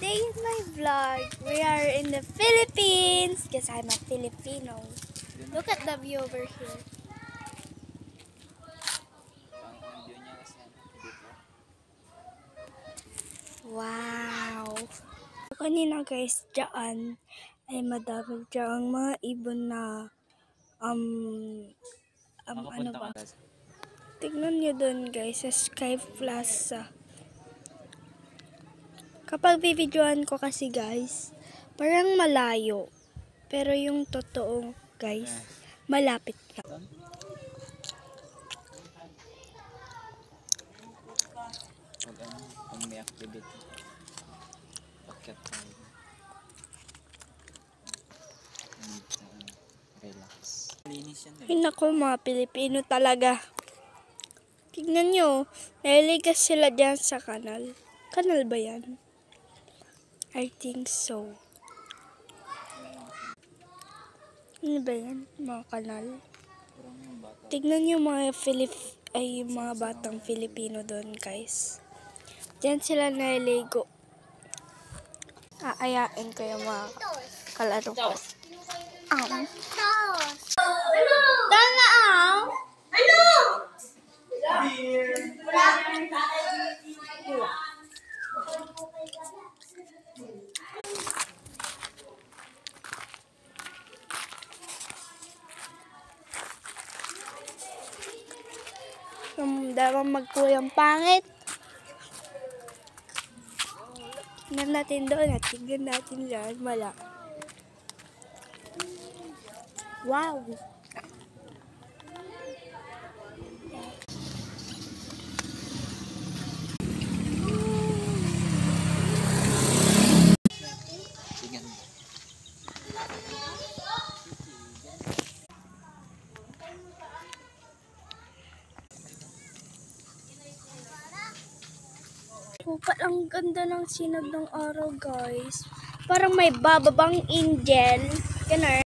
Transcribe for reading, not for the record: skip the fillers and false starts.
today in my vlog, we are in the Philippines because I'm a Filipino. Look at the view over here. Wow! Kanina guys, dyan ay madami dyan mga ibon na ano ba? Tignan nyo dun guys, sa Sky Plaza. Kapag bibidyoan ko kasi guys, parang malayo. Pero yung totoo guys, malapit lang. Pag may activity, paket tayo. Relax. Linis yan. Ay naku, mga Pilipino talaga. Tignan nyo, naliligas sila dyan sa kanal. Kanal ba yan? I think so. Ano ba yan? Mga kanal? Tignan nyo mga mga batang Filipino doon guys. Diyan sila naliligo. Aayain ko yung mga kalaro ko. Damang magkuyang pangit. Tignan natin doon at tignan natin dyan. Wala. Wow! Ang ganda ng sinag ng araw guys. Parang may bababang angel. Ganun.